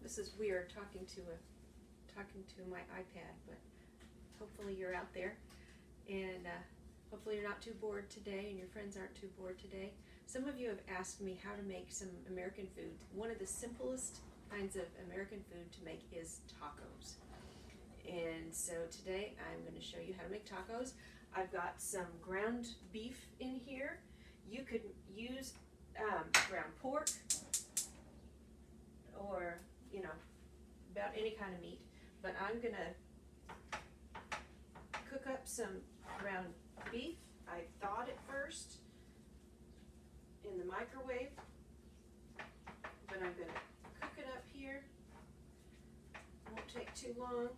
This is weird talking to my iPad, but hopefully you're out there, and hopefully you're not too bored today, and your friends aren't too bored today. Some of you have asked me how to make some American food. One of the simplest kinds of American food to make is tacos. And so today I'm going to show you how to make tacos. I've got some ground beef in here. You could use ground pork, or about any kind of meat, but I'm gonna cook up some ground beef. I thawed it first in the microwave, but I'm gonna cook it up here. It won't take too long.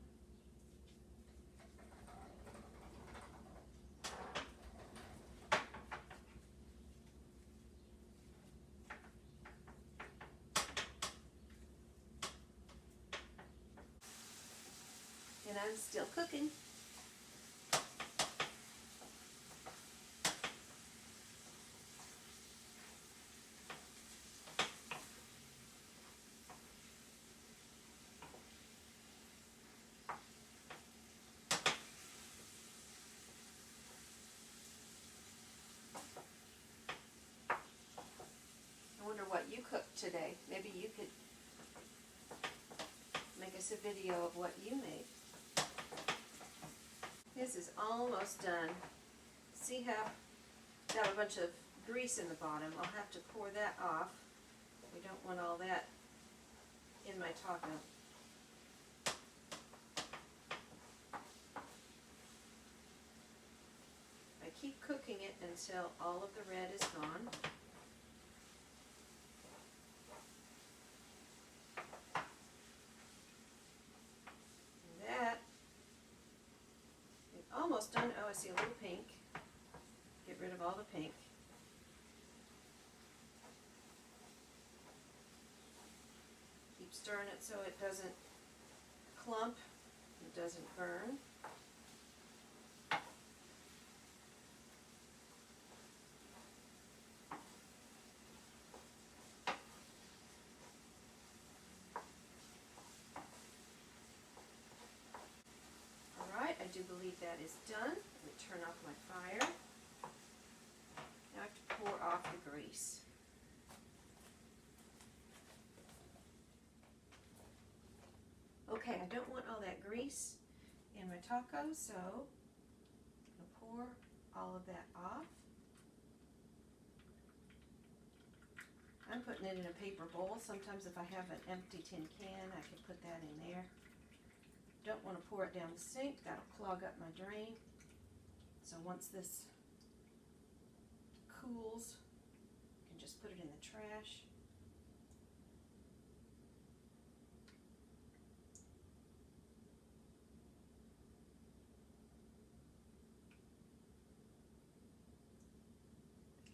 And I'm still cooking. I wonder what you cooked today. Maybe you could make us a video of what you made. This is almost done. See how it's got a bunch of grease in the bottom? I'll have to pour that off. We don't want all that in my taco. I keep cooking it until all of the red is gone. Almost done. Oh, I see a little pink. Get rid of all the pink. Keep stirring it so it doesn't clump, it doesn't burn. I do believe that is done. Let me turn off my fire. Now I have to pour off the grease. Okay, I don't want all that grease in my tacos, so I'm going to pour all of that off. I'm putting it in a paper bowl. Sometimes if I have an empty tin can, I can put that in there. Don't want to pour it down the sink, that'll clog up my drain. So once this cools, you can just put it in the trash.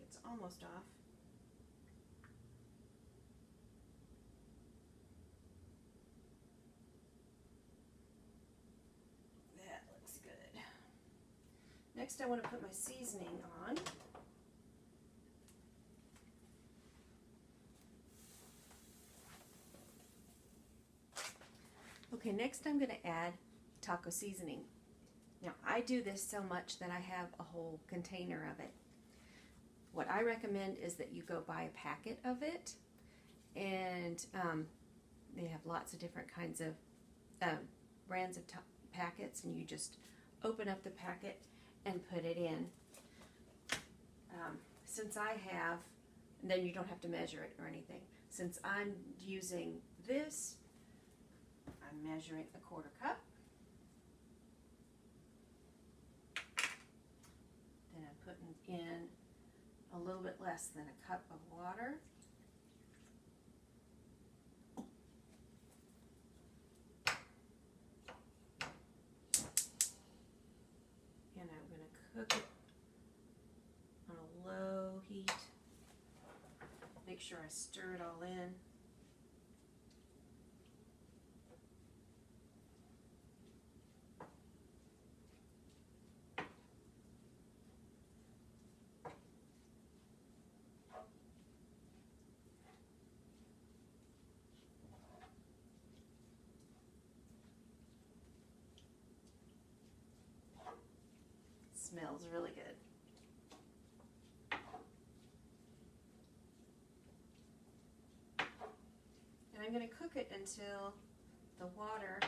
It's almost off. Next, I want to put my seasoning on. Okay, next I'm going to add taco seasoning. Now, I do this so much that I have a whole container of it. What I recommend is that you go buy a packet of it, and they have lots of different kinds of brands of packets, and you just open up the packet and put it in. Since I have, then you don't have to measure it or anything. Since I'm using this, I'm measuring a 1/4 cup. Then I'm putting in a little bit less than a cup of water. And I'm going to cook it on a low heat. Make sure I stir it all in. Smells really good. And I'm going to cook it until the water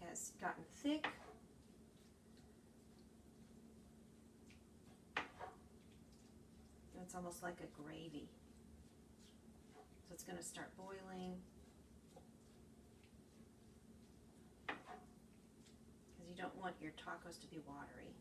has gotten thick. And it's almost like a gravy. So it's going to start boiling. Because you don't want your tacos to be watery.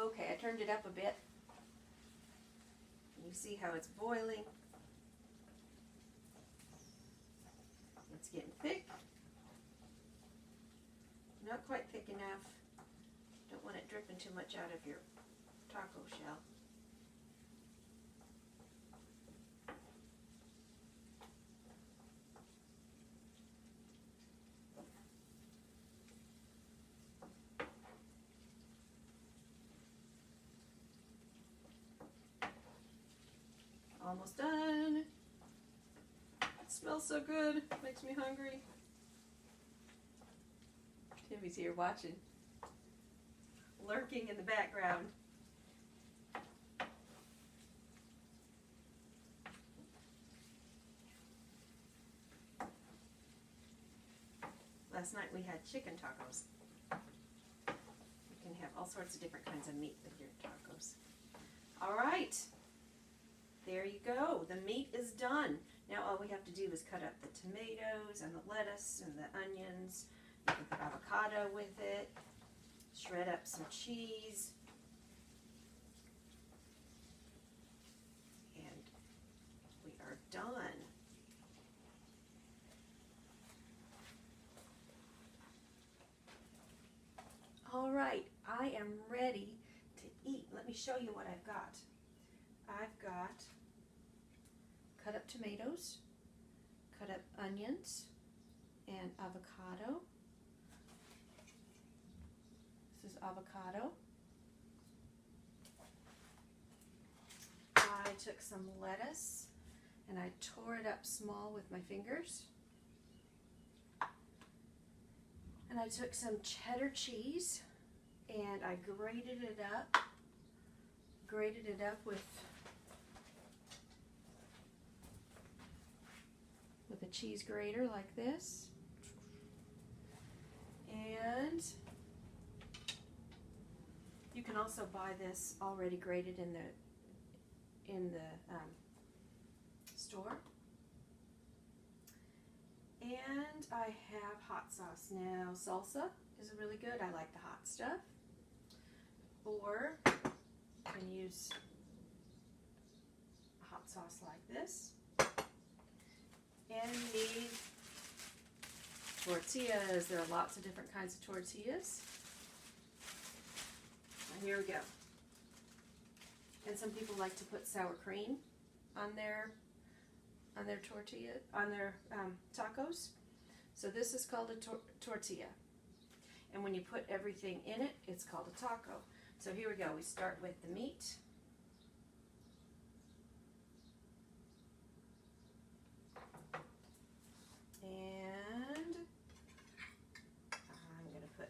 Okay, I turned it up a bit. You see how it's boiling. It's getting thick. Not quite thick enough. Don't want it dripping too much out of your taco shell. Almost done. It smells so good. Makes me hungry. Timmy's here watching. Lurking in the background. Last night we had chicken tacos. You can have all sorts of different kinds of meat with your tacos. All right. There you go. The meat is done. Now all we have to do is cut up the tomatoes and the lettuce and the onions. You can put avocado with it. Shred up some cheese. And we are done. All right, I am ready to eat. Let me show you what I've got. I've got cut up tomatoes, cut up onions, and avocado. This is avocado. I took some lettuce and I tore it up small with my fingers. And I took some cheddar cheese and I grated it up with a cheese grater like this. And you can also buy this already grated in the store. And I have hot sauce. Now salsa is really good. I like the hot stuff. Or you can use a hot sauce like this. And you need tortillas. There are lots of different kinds of tortillas. And here we go. And some people like to put sour cream on their tortilla, on their tacos. So this is called a tortilla. And when you put everything in it, it's called a taco. So here we go. We start with the meat. And I'm going to put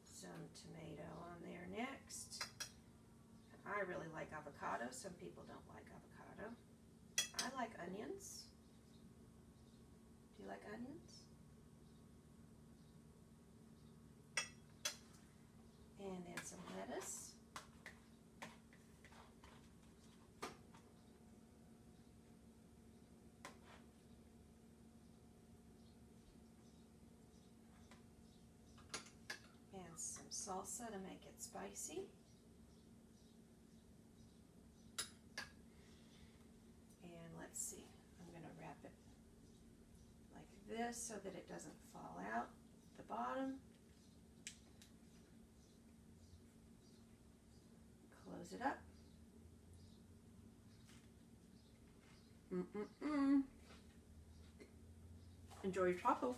some tomato on there next. I really like avocado. Some people don't like avocado. I like onions. Do you like onions? And then some lettuce. And some salsa to make it spicy. And let's see, I'm going to wrap it like this so that it doesn't fall out the bottom. close it up. Mm-mm-mm. Enjoy your taco.